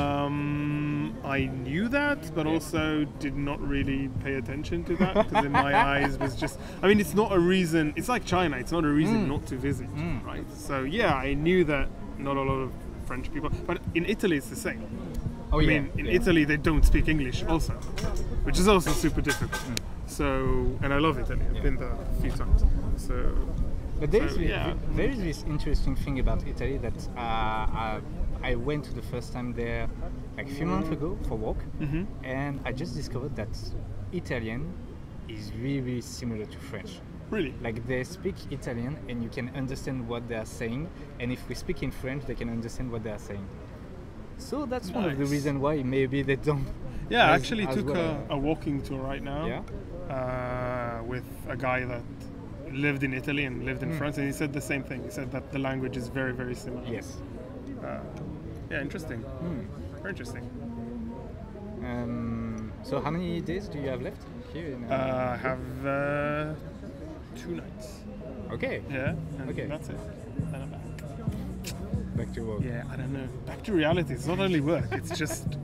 Speaker 2: I knew that, but also did not really pay attention to that, because in my eyes was just, it's not a reason, it's like China, it's not a reason not to visit, right? So I knew that not a lot of French people, but in Italy it's the same. In Italy they don't speak English also, which is also super difficult. So, and I love Italy, I've been there a few times. So.
Speaker 3: But there is this interesting thing about Italy that I went to the first time there like a few months ago for work, and I just discovered that Italian is really similar to French.
Speaker 2: Really?
Speaker 3: Like they speak Italian and you can understand what they are saying, and if we speak in French, they can understand what they are saying. So that's one of the reasons why maybe they don't.
Speaker 2: Yeah, I actually took a walking tour right now with a guy that lived in Italy and lived in France, and he said the same thing. He said that the language is very, very similar.
Speaker 3: Yes.
Speaker 2: Interesting. Very interesting.
Speaker 3: So how many days do you have left here?
Speaker 2: I have 2 nights.
Speaker 3: Okay.
Speaker 2: Yeah. And that's it. Then I'm back.
Speaker 3: Back to work.
Speaker 2: Yeah, I don't know. Back to reality. It's not only work. It's just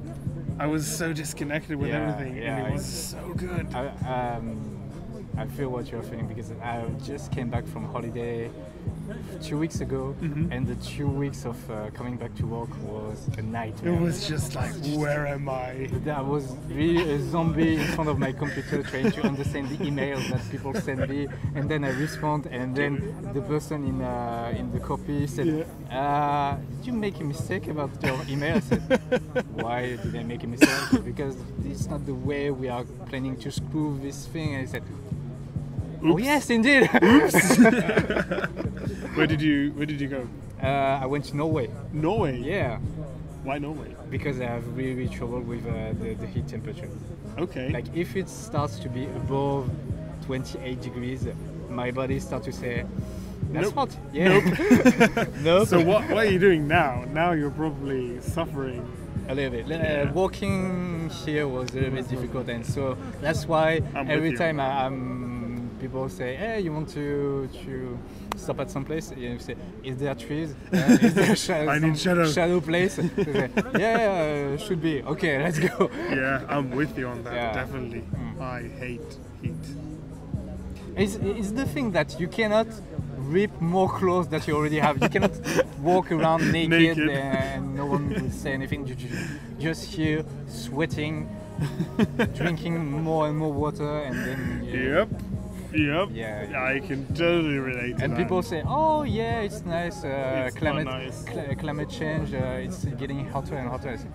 Speaker 2: I was so disconnected with everything, and it was so good.
Speaker 3: I feel what you're feeling, because I just came back from holiday 2 weeks ago, and the 2 weeks of coming back to work was a nightmare.
Speaker 2: It was just like, where am I?
Speaker 3: I was really a zombie in front of my computer trying to understand the emails that people send me, and then I respond, and then the person in the copy said, did you make a mistake about your email? I said, why did I make a mistake? Because it's not the way we are planning to screw this thing. And I said, Oh yes, indeed.
Speaker 2: Where did you go?
Speaker 3: I went to Norway.
Speaker 2: Norway.
Speaker 3: Yeah,
Speaker 2: Why Norway?
Speaker 3: because I have really trouble with the heat temperature.
Speaker 2: Okay.
Speaker 3: Like if it starts to be above 28 degrees, my body starts to say, "That's
Speaker 2: Nope.
Speaker 3: hot." Yeah. Nope.
Speaker 2: So what are you doing now? Now you're probably suffering.
Speaker 3: A little bit.
Speaker 2: Yeah.
Speaker 3: Walking here was a little bit difficult, and so that's why
Speaker 2: I'm with
Speaker 3: every
Speaker 2: you.
Speaker 3: time people say, "Hey, you want to stop at some place?" You say, "Is there trees? Is there
Speaker 2: I need shadow."
Speaker 3: shadow place?" They say, yeah, should be. Okay, let's go.
Speaker 2: Yeah, I'm with you on that.
Speaker 3: Yeah.
Speaker 2: Definitely. I hate heat.
Speaker 3: It's the thing that you cannot rip more clothes that you already have. You cannot walk around naked,
Speaker 2: Naked.
Speaker 3: and no one will say anything. You just here sweating, drinking more and more water, and then
Speaker 2: Yep.
Speaker 3: Yeah.
Speaker 2: I can totally relate to
Speaker 3: and
Speaker 2: that.
Speaker 3: people say, "Oh yeah, it's nice.
Speaker 2: It's
Speaker 3: Climate
Speaker 2: not nice.
Speaker 3: climate change. It's getting hotter and hotter." I say,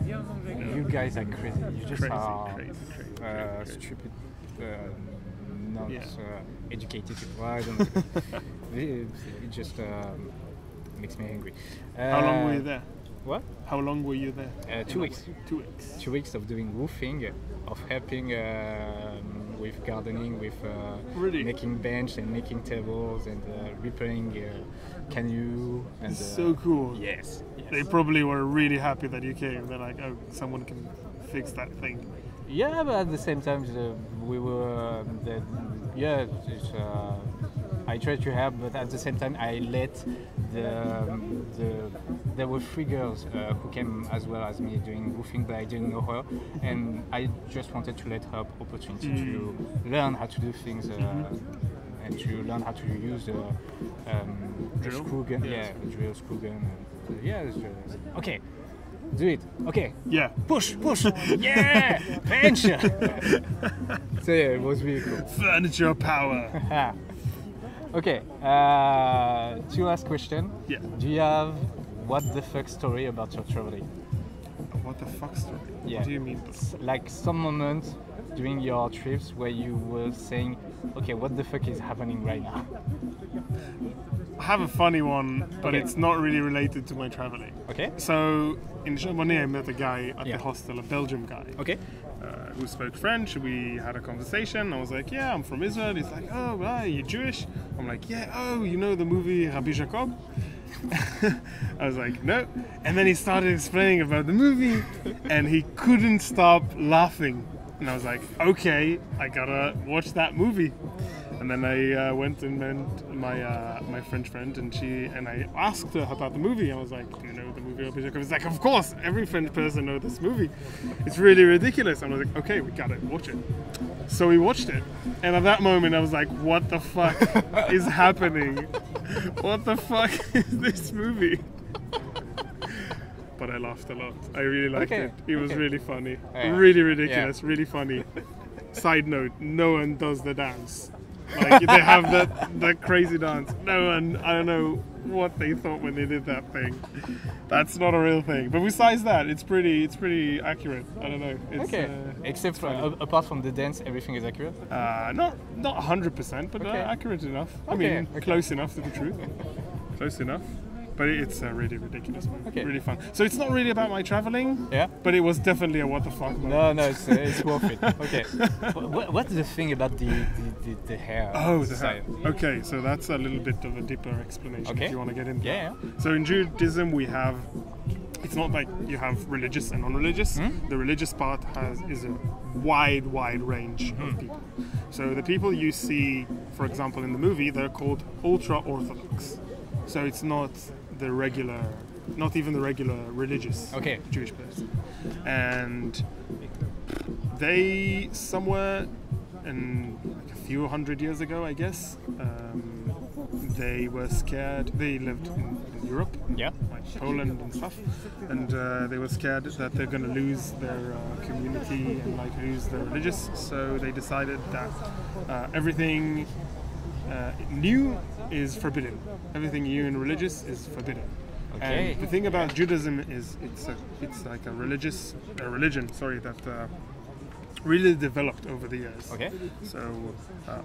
Speaker 3: you guys are crazy. You just are
Speaker 2: crazy.
Speaker 3: stupid, not
Speaker 2: Yeah.
Speaker 3: educated people. I don't know. It just makes me angry.
Speaker 2: How long were you there?
Speaker 3: What?
Speaker 2: How long were you there?
Speaker 3: 2 weeks.
Speaker 2: 2 weeks.
Speaker 3: 2 weeks of doing roofing, of helping with gardening, with
Speaker 2: Really?
Speaker 3: making bench and making tables and repairing canoe and
Speaker 2: So cool.
Speaker 3: yes.
Speaker 2: They probably were really happy that you came. They're like, oh, someone can fix that thing.
Speaker 3: Yeah, but at the same time, we were. I tried to help, but at the same time, I let there were 3 girls who came as well as me doing roofing, but I didn't know her, and I just wanted to let her opportunity to learn how to do things. And to learn how to use the
Speaker 2: Drill?
Speaker 3: screw gun,
Speaker 2: Yes.
Speaker 3: the drill screw gun. It's just, okay, do it. Okay,
Speaker 2: Yeah.
Speaker 3: push, yeah, bench. So yeah, it was really cool.
Speaker 2: Furniture power.
Speaker 3: Okay, 2 last question.
Speaker 2: Yeah.
Speaker 3: Do you have what the fuck story about your traveling?
Speaker 2: What the fuck story?
Speaker 3: Yeah.
Speaker 2: What do you mean?
Speaker 3: Like some moment during your trips where you were saying, okay, what the fuck is happening right now?
Speaker 2: I have a funny one, but
Speaker 3: Okay.
Speaker 2: it's not really related to my traveling.
Speaker 3: Okay.
Speaker 2: So in Chamonix, I met a guy at
Speaker 3: Yeah.
Speaker 2: the hostel, a Belgian guy,
Speaker 3: Okay.
Speaker 2: who spoke French. We had a conversation. I was like, "Yeah, I'm from Israel." He's like, "Oh, right, you Jewish?" I'm like, "Yeah." "Oh, you know the movie Rabbi Jacob?" I was like, "No." And then he started explaining about the movie, and he couldn't stop laughing. And I was like, "Okay, I gotta watch that movie." And then I went and met my French friend, and I asked her about the movie. I was like, "Do you know the movie Rabbi Jacob?" It's like, "Of course, every French person knows this movie. It's really ridiculous." And I was like, "Okay, we gotta watch it." So we watched it, and at that moment I was like, "What the fuck is happening? What the fuck is this movie?" But I laughed a lot. I really liked
Speaker 3: Okay,
Speaker 2: it. It was
Speaker 3: okay.
Speaker 2: really funny,
Speaker 3: Yeah.
Speaker 2: really ridiculous, really funny. Side note: no one does the dance. Like they have that crazy dance. No one, I don't know what they thought when they did that thing. That's not a real thing. But besides that, it's pretty accurate. I don't know. It's,
Speaker 3: Okay. Except for, apart from the dance, everything is accurate.
Speaker 2: not 100%, but
Speaker 3: Okay.
Speaker 2: accurate enough. I
Speaker 3: Okay,
Speaker 2: mean,
Speaker 3: okay.
Speaker 2: close enough to the truth. Close enough. But it's a really ridiculous movie.
Speaker 3: Okay.
Speaker 2: Really fun. So it's not really about my traveling.
Speaker 3: Yeah.
Speaker 2: But it was definitely a what the fuck moment.
Speaker 3: No, it's worth it. Okay. What's the thing about the hair?
Speaker 2: Oh, the
Speaker 3: side?
Speaker 2: hair. Okay, so that's a little bit of a deeper explanation
Speaker 3: Okay.
Speaker 2: if you want to get into
Speaker 3: Yeah,
Speaker 2: that. So in Judaism we have, it's not like you have religious and non-religious. The religious part is a wide range of people. So the people you see, for example, in the movie, they're called ultra-Orthodox. So it's not the regular, not even the regular religious
Speaker 3: Okay.
Speaker 2: Jewish person. And they somewhere in like a few hundred years ago, I guess, they were scared. They lived in Europe,
Speaker 3: Yeah.
Speaker 2: like Poland and stuff, and they were scared that they're going to lose their community and like lose their religious. So they decided that everything new is forbidden. Everything new and religious is forbidden.
Speaker 3: Okay.
Speaker 2: And the thing about Judaism is it's like a religion. Sorry, that really developed over the years.
Speaker 3: Okay.
Speaker 2: So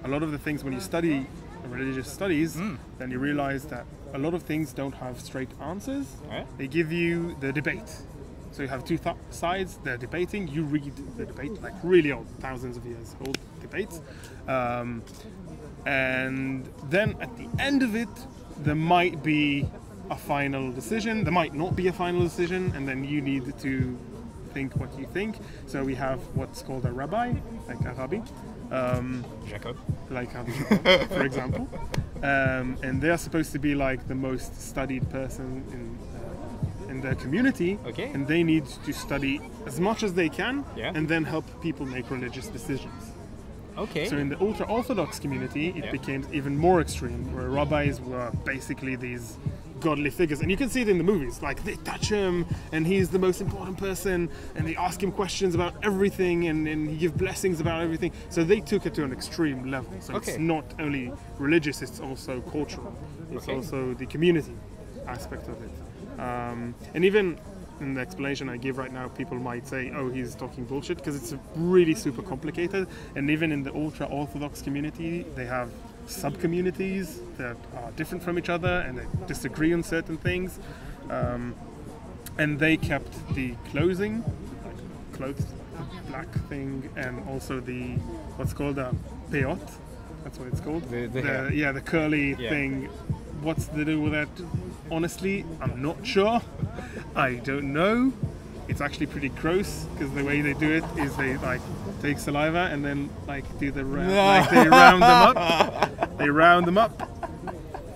Speaker 2: a lot of the things when you study religious studies, then you realize that a lot of things don't have straight answers.
Speaker 3: Yeah.
Speaker 2: They give you the debate. So you have two sides, they're debating, you read the debate, like really old, thousands of years old debates. And then at the end of it, there might be a final decision, there might not be a final decision, and then you need to think what you think. So we have what's called a rabbi, like a rabbi.
Speaker 3: Jacob.
Speaker 2: Like Rabbi Jacob, for example. And they are supposed to be like the most studied person in their community,
Speaker 3: Okay.
Speaker 2: and they need to study as much as they can,
Speaker 3: Yeah.
Speaker 2: and then help people make religious decisions.
Speaker 3: Okay.
Speaker 2: So in the ultra-Orthodox community, it
Speaker 3: Yeah.
Speaker 2: became even more extreme, where rabbis were basically these godly figures, and you can see it in the movies. Like they touch him, and he's the most important person, and they ask him questions about everything, and he give blessings about everything. So they took it to an extreme level. So
Speaker 3: Okay.
Speaker 2: it's not only religious; it's also cultural. It's
Speaker 3: Okay.
Speaker 2: also the community aspect of it. And even in the explanation I give right now, people might say, "Oh, he's talking bullshit," because it's really super complicated. And even in the ultra-Orthodox community, they have sub-communities that are different from each other and they disagree on certain things. And they kept the clothing, like clothes, the black thing, and also the what's called a peot. That's what it's called.
Speaker 3: The hair.
Speaker 2: Yeah, the curly
Speaker 3: Yeah.
Speaker 2: thing. What's the deal with that? Honestly, I'm not sure. I don't know. It's actually pretty gross because the way they do it is they like take saliva and then like do the like they round them up. They round them up.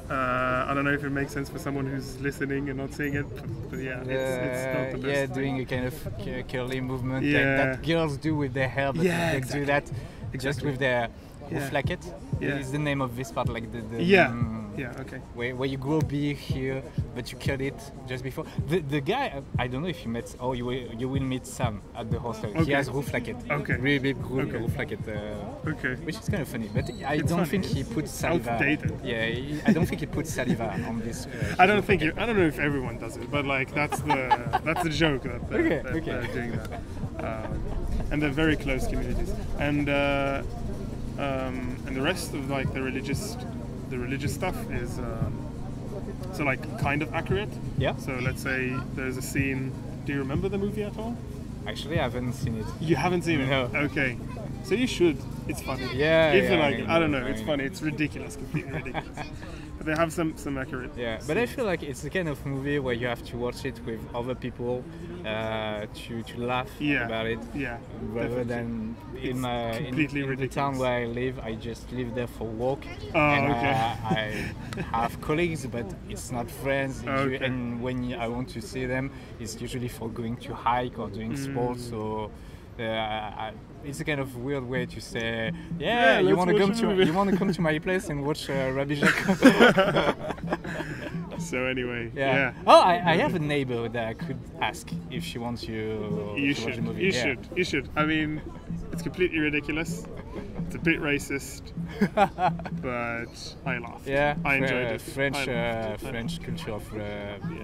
Speaker 2: I don't know if it makes sense for someone who's listening and not seeing it, but yeah, it's not the best.
Speaker 3: Yeah, doing a kind of curly movement
Speaker 2: Yeah.
Speaker 3: that girls do with their hair, but
Speaker 2: Yeah,
Speaker 3: they
Speaker 2: exactly.
Speaker 3: do that just
Speaker 2: Exactly.
Speaker 3: with their
Speaker 2: Yeah.
Speaker 3: flacket.
Speaker 2: Yeah.
Speaker 3: Is the name of this part, like the
Speaker 2: Yeah, okay.
Speaker 3: where you grow big here, but you cut it just before. The guy, I don't know if you met. Oh, you will meet Sam at the hostel. He
Speaker 2: Okay.
Speaker 3: has roof flacket.
Speaker 2: Okay.
Speaker 3: Really big
Speaker 2: Okay.
Speaker 3: roof flacket.
Speaker 2: Okay.
Speaker 3: Which is kind of funny, but I
Speaker 2: It's
Speaker 3: don't
Speaker 2: funny,
Speaker 3: think he
Speaker 2: it's
Speaker 3: puts saliva.
Speaker 2: outdated.
Speaker 3: Yeah, I don't think he puts saliva on this.
Speaker 2: I don't think I don't know if everyone does it, but like that's the joke that they're,
Speaker 3: Okay.
Speaker 2: they're doing that. And they're very close communities, and the rest of like the religious stuff is so like kind of accurate.
Speaker 3: Yeah.
Speaker 2: So let's say there's a scene. Do you remember the movie at all?
Speaker 3: Actually, I haven't seen it.
Speaker 2: You haven't seen it?
Speaker 3: No.
Speaker 2: Okay. So you should. It's funny.
Speaker 3: Yeah,
Speaker 2: If you
Speaker 3: yeah,
Speaker 2: like it. I don't know. It's
Speaker 3: I-
Speaker 2: funny. It's ridiculous. Completely ridiculous. But they have some accurate.
Speaker 3: Yeah, but I feel like it's the kind of movie where you have to watch it with other people to laugh
Speaker 2: Yeah.
Speaker 3: about it.
Speaker 2: Yeah.
Speaker 3: Rather
Speaker 2: definitely.
Speaker 3: than
Speaker 2: It's
Speaker 3: in
Speaker 2: completely
Speaker 3: the
Speaker 2: ridiculous.
Speaker 3: town where I live, I just live there for walk.
Speaker 2: Oh,
Speaker 3: and
Speaker 2: okay.
Speaker 3: I have colleagues, but it's not friends.
Speaker 2: Okay.
Speaker 3: And when I want to see them, it's usually for going to hike or doing sports. So it's a kind of weird way to say,
Speaker 2: Yeah,
Speaker 3: you
Speaker 2: let's
Speaker 3: want to
Speaker 2: watch
Speaker 3: come
Speaker 2: a
Speaker 3: to
Speaker 2: movie."
Speaker 3: you want to come to my place and watch Rabbi Jacob.
Speaker 2: So anyway,
Speaker 3: Yeah.
Speaker 2: yeah.
Speaker 3: Oh, I have a neighbor that I could ask if she wants you
Speaker 2: You
Speaker 3: to watch the
Speaker 2: should.
Speaker 3: movie.
Speaker 2: You
Speaker 3: Yeah.
Speaker 2: should. You should. I mean, it's completely ridiculous. It's a bit racist, but I laughed.
Speaker 3: Yeah.
Speaker 2: I enjoyed it.
Speaker 3: French
Speaker 2: I laughed.
Speaker 3: French culture of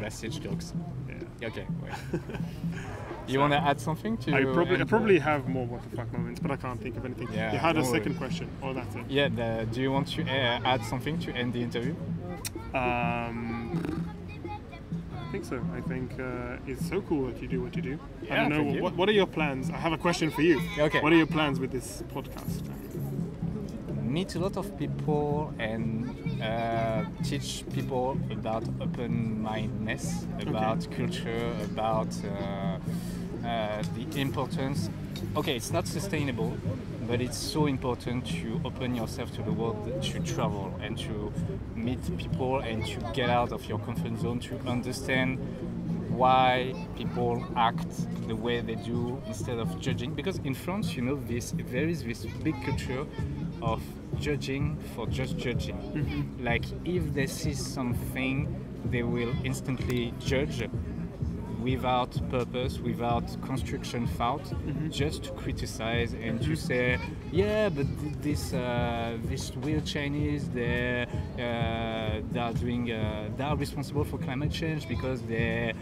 Speaker 3: message jokes.
Speaker 2: Yeah.
Speaker 3: Okay. Wait. You want to add something to?
Speaker 2: I
Speaker 3: end the-
Speaker 2: probably have more what the fuck moments, but I can't think of anything.
Speaker 3: Yeah,
Speaker 2: You had a
Speaker 3: no
Speaker 2: second
Speaker 3: worries.
Speaker 2: question, or that's it.
Speaker 3: Yeah. Do you want to add something to end the interview?
Speaker 2: I think so. I think it's so cool that you do what you do. I
Speaker 3: Yeah,
Speaker 2: don't
Speaker 3: thank
Speaker 2: know.
Speaker 3: you.
Speaker 2: What are your plans? I have a question for you.
Speaker 3: Okay.
Speaker 2: What are your plans with this podcast?
Speaker 3: Meet a lot of people and teach people about open-mindedness, about culture, about the importance. Okay, it's not sustainable, but it's so important to open yourself to the world, to travel and to meet people and to get out of your comfort zone, to understand why people act the way they do instead of judging. Because in France, you know, there is this big culture of judging for just judging.
Speaker 2: Mm-hmm.
Speaker 3: Like if they see something, they will instantly judge without purpose, without construction thought, just to criticize and to say, yeah, but this weird Chinese, they are responsible for climate change because they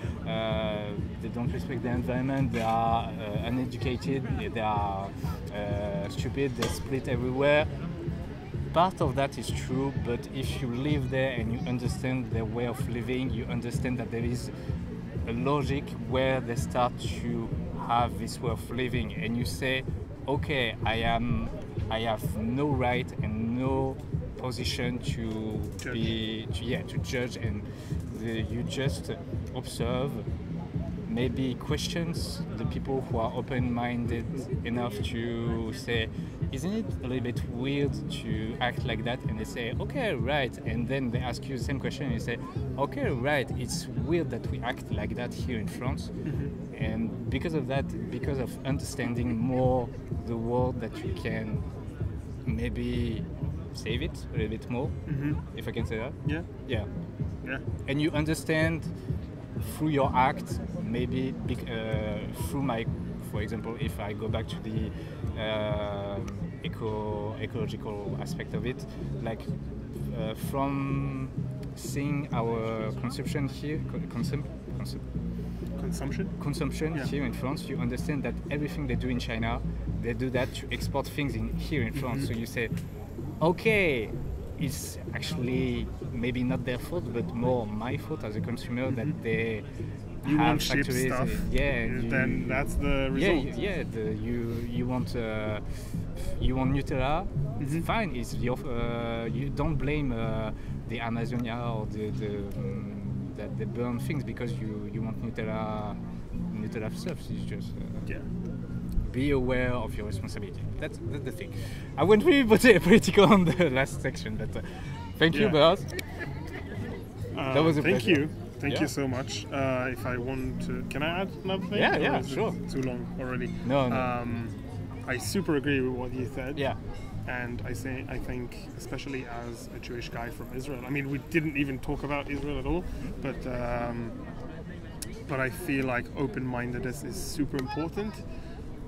Speaker 3: don't respect the environment, they are uneducated, they are stupid, they split everywhere. Part of that is true, but if you live there and you understand their way of living, you understand that there is a logic where they start to have this way of living, and you say, okay, I have no right and no position to judge, and you just observe, maybe questions the people who are open-minded enough to say, isn't it a little bit weird to act like that? And they say, okay, right. And then they ask you the same question and you say, okay, right, it's weird that we act like that here in France.
Speaker 2: Mm-hmm.
Speaker 3: And because of that, because of understanding more the world, that you can maybe save it a little bit more,
Speaker 2: mm-hmm.
Speaker 3: if I can say that.
Speaker 2: Yeah.
Speaker 3: Yeah.
Speaker 2: Yeah.
Speaker 3: And you understand through your act, maybe through my, for example, if I go back to the ecological aspect of it, like from seeing our consumption here, consumption
Speaker 2: yeah.
Speaker 3: here in France, you understand that everything they do in China, they do that to export things here in France.
Speaker 2: Mm-hmm.
Speaker 3: So you say, okay, it's actually maybe not their fault, but more my fault as a consumer,
Speaker 2: mm-hmm.
Speaker 3: that they
Speaker 2: you
Speaker 3: have
Speaker 2: want cheap
Speaker 3: factories.
Speaker 2: stuff. Then that's the result.
Speaker 3: You want Nutella.
Speaker 2: Mm-hmm.
Speaker 3: It's fine. It's your you don't blame the Amazonia or that they burn things because you want Nutella stuff. It's just be aware of your responsibility. That's the thing. I went really political on the last section, but thank you, BOAZ. That was a pleasure.
Speaker 2: Thank you so much. If I want to, can I add another thing?
Speaker 3: Yeah, sure.
Speaker 2: Too long already.
Speaker 3: No.
Speaker 2: I super agree with what you said.
Speaker 3: Yeah.
Speaker 2: And I think, especially as a Jewish guy from Israel, I mean, we didn't even talk about Israel at all, but I feel like open-mindedness is super important.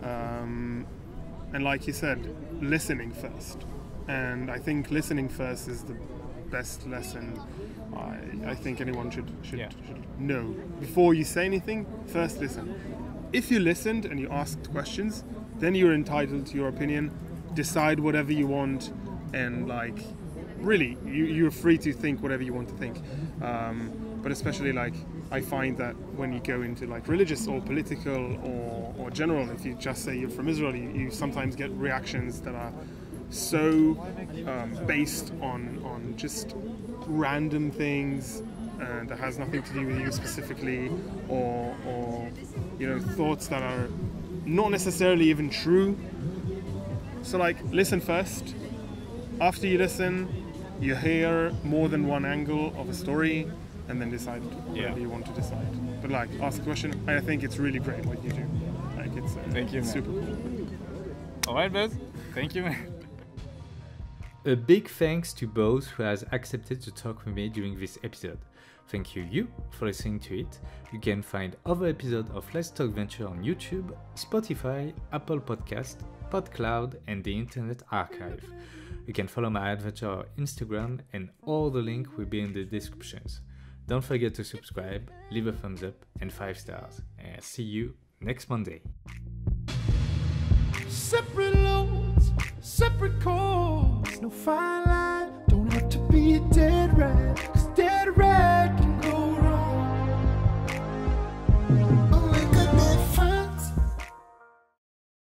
Speaker 2: And like you said, listening first. And I think listening first is the best lesson I think anyone should know. Before you say anything, first listen. If you listened and you asked questions, then you're entitled to your opinion. Decide whatever you want, and like, really, you're free to think whatever you want to think. But especially, like, I find that when you go into like religious or political or general, if you just say you're from Israel, you sometimes get reactions that are so based on just random things that has nothing to do with you specifically, or thoughts that are not necessarily even true. So like, listen first. After you listen, you hear more than one angle of a story, and then decide whatever you want to decide. But like, ask a question. I think it's really great what you do. Like, it's
Speaker 3: thank you, man.
Speaker 2: Super cool.
Speaker 3: All right, BOAZ. Thank you, man.
Speaker 1: A big thanks to BOAZ, who has accepted to talk with me during this episode. Thank you for listening to it. You can find other episodes of Let's Talk Venture on YouTube, Spotify, Apple Podcast, PodCloud, and the Internet Archive. You can follow my adventure on Instagram, and all the links will be in the descriptions. Don't forget to subscribe, leave a thumbs up, and 5 stars. And I'll see you next Monday.
Speaker 4: Separate loads, separate calls, no fine line, don't have to be a day.